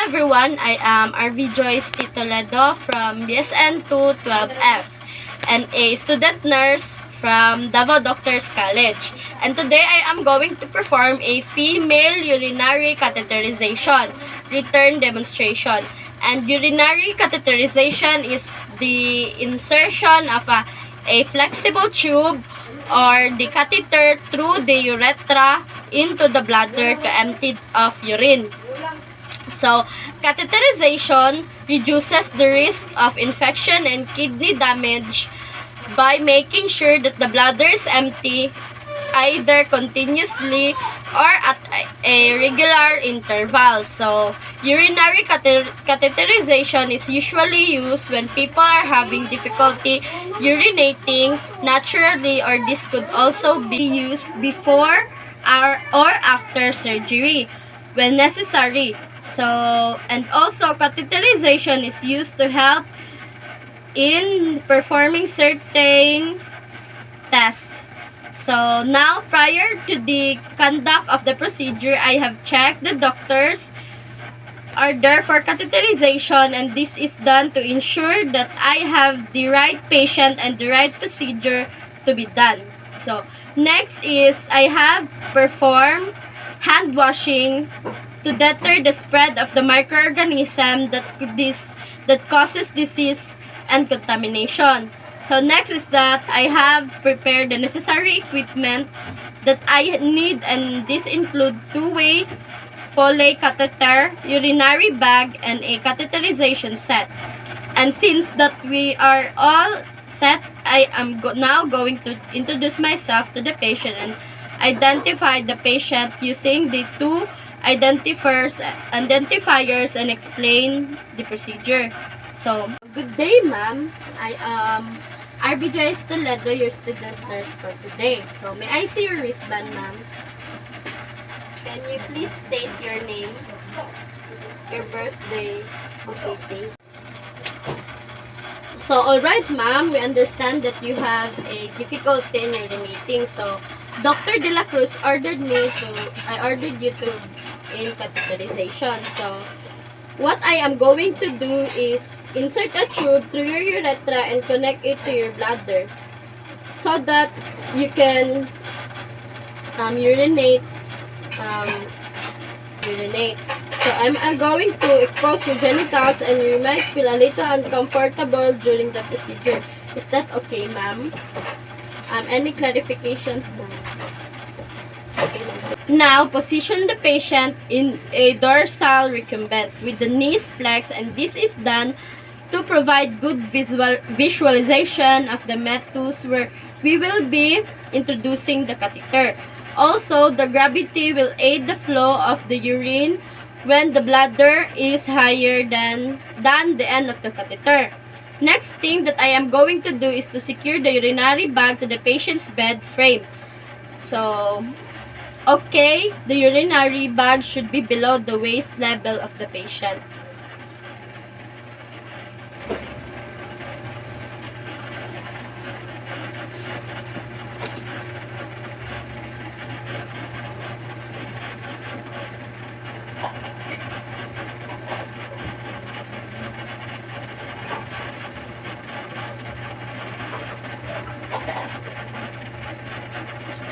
everyone, I am RV Joyce Toledo from BSN 212F and a student nurse from Davao Doctors College. And today I am going to perform a female urinary catheterization return demonstration. And urinary catheterization is the insertion of a flexible tube or the catheter through the urethra into the bladder to empty of urine. So, catheterization reduces the risk of infection and kidney damage by making sure that the bladder is empty either continuously or at a regular interval. So, urinary catheterization is usually used when people are having difficulty urinating naturally, or this could also be used before or after surgery when necessary. So, and also catheterization is used to help in performing certain tests. So, now prior to the conduct of the procedure, I have checked the doctors are there for catheterization, and this is done to ensure that I have the right patient and the right procedure to be done. So, next is I have performed hand washing to deter the spread of the microorganism that causes disease and contamination. So next is that I have prepared the necessary equipment that I need, and this include two-way Foley catheter, urinary bag, and a catheterization set. And since that we are all set, I am now going to introduce myself to the patient and identify the patient using the two identifiers and explain the procedure. So, good day, ma'am. I am RBJ Toledo, your student nurse for today. So, may I see your wristband, ma'am? Can you please state your name, your birthday? Okay, thank you. So, alright, ma'am, we understand that you have a difficulty in urinating. So, Dr. De La Cruz ordered you to in catheterization. So, what I am going to do is insert a tube through your urethra and connect it to your bladder so that you can urinate. So, I'm going to expose your genitals, and you might feel a little uncomfortable during the procedure. Is that okay, ma'am? Any clarifications, ma'am? Okay, ma'am. Now, position the patient in a dorsal recumbent with the knees flexed, and this is done to provide good visualization of the meatus where we will be introducing the catheter. Also, the gravity will aid the flow of the urine when the bladder is higher than the end of the catheter. Next thing that I am going to do is to secure the urinary bag to the patient's bed frame. So, okay, the urinary bag should be below the waist level of the patient.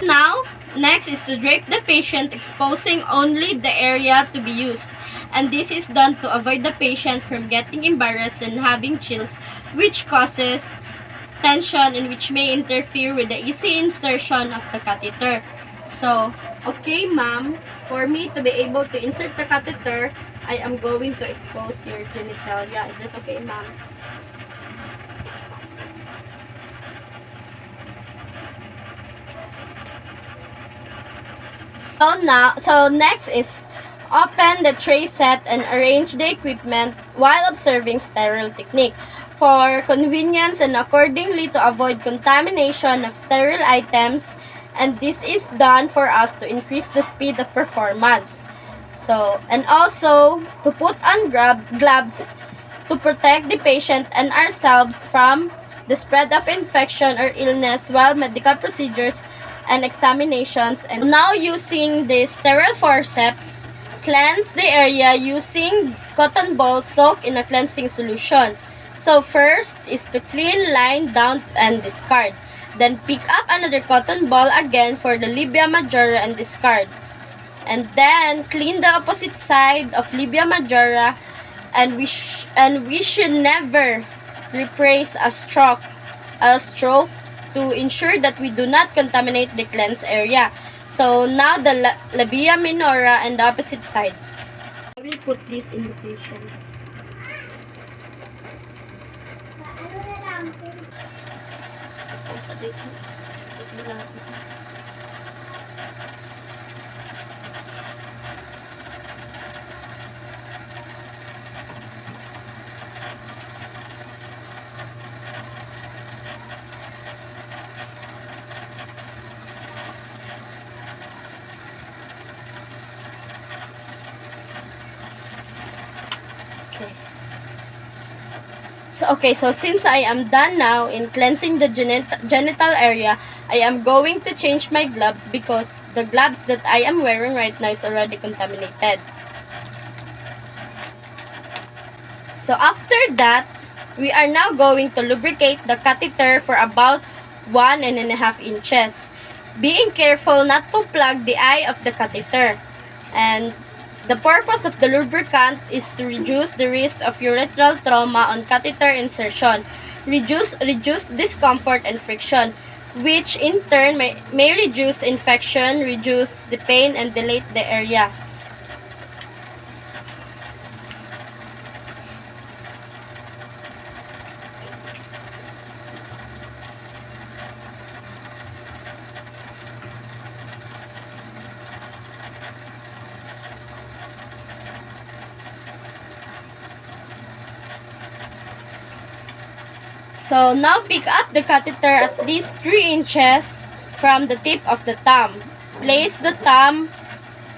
Now, next is to drape the patient, exposing only the area to be used. And this is done to avoid the patient from getting embarrassed and having chills, which causes tension and which may interfere with the easy insertion of the catheter. So, okay, ma'am, for me to be able to insert the catheter, I am going to expose your genitalia. Is that okay, ma'am? So next is open the tray set and arrange the equipment while observing sterile technique for convenience and accordingly to avoid contamination of sterile items, and this is done for us to increase the speed of performance. So, and also to put on gloves to protect the patient and ourselves from the spread of infection or illness while medical procedures and examinations. And now using the sterile forceps, cleanse the area using cotton ball soaked in a cleansing solution. So first is to clean, line, down, and discard. Then pick up another cotton ball again for the labia majora and discard. And then clean the opposite side of labia majora, and we should never reprise a stroke to ensure that we do not contaminate the cleansed area. So now the labia minora and the opposite side. I will put this in the patient. So since I am done now in cleansing the genital area, I am going to change my gloves because the gloves that I am wearing right now is already contaminated. So after that, we are now going to lubricate the catheter for about 1.5 inches. Being careful not to plug the eye of the catheter. And the purpose of the lubricant is to reduce the risk of urethral trauma on catheter insertion, reduce discomfort and friction, which in turn may reduce infection, reduce the pain, and dilate the area. So now pick up the catheter at least 3 inches from the tip of the thumb. Place the thumb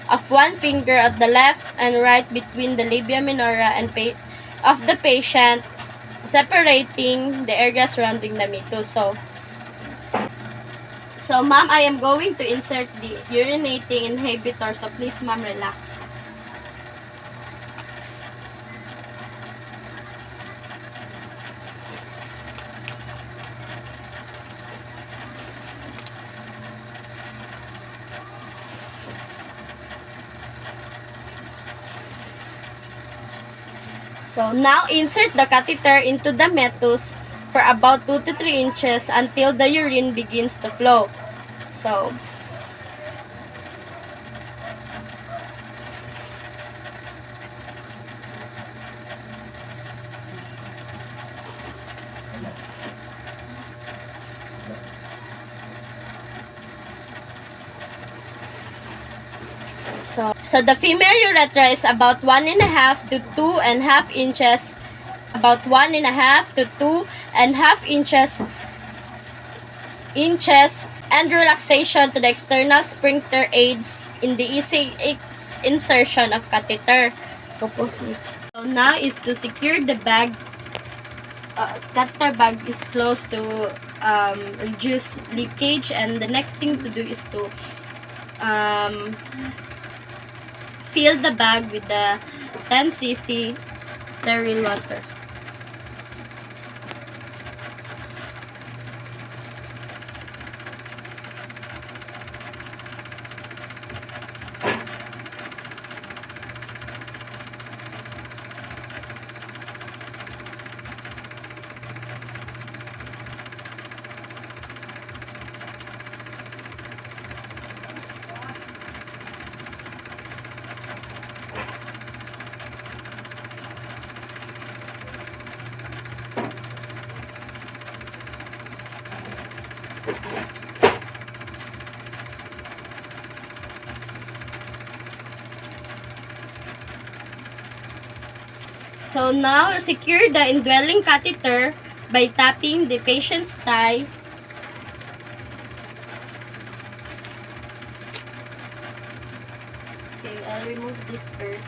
of one finger at the left and right between the labia minora and of the patient, separating the area surrounding the meatus. So ma'am, I am going to insert the urinating inhibitor, so please ma'am, relax. So now insert the catheter into the meatus for about 2 to 3 inches until the urine begins to flow. So the female urethra is about 1.5 to 2.5 inches, about 1.5 to 2.5 inches, and relaxation to the external sphincter aids in the easy insertion of catheter. So now is to secure the bag. Catheter bag is closed to reduce leakage, and the next thing to do is to fill the bag with the 10 cc sterile water. So now secure the indwelling catheter by tapping the patient's thigh. Okay, I'll remove this first.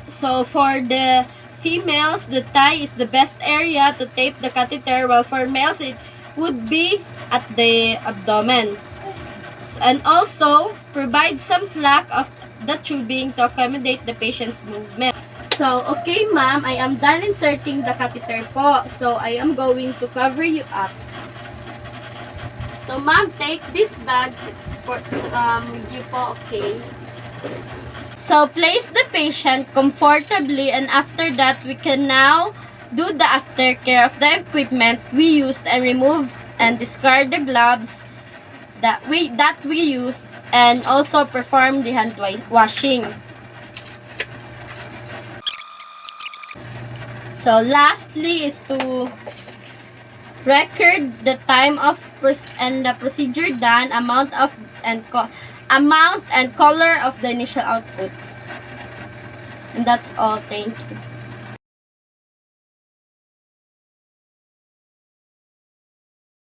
So for the females, the thigh is the best area to tape the catheter, while for males, it would be at the abdomen. And also, provide some slack of the tubing to accommodate the patient's movement. So, okay ma'am, I am done inserting the catheter po. So, I am going to cover you up. So, ma'am, take this bag for with you po, okay? So, place the patient comfortably, and after that, we can now do the aftercare of the equipment we used and remove and discard the gloves that we used, and also perform the hand washing. So lastly is to record the time of and the procedure done, amount and color of the initial output. And that's all. Thank you.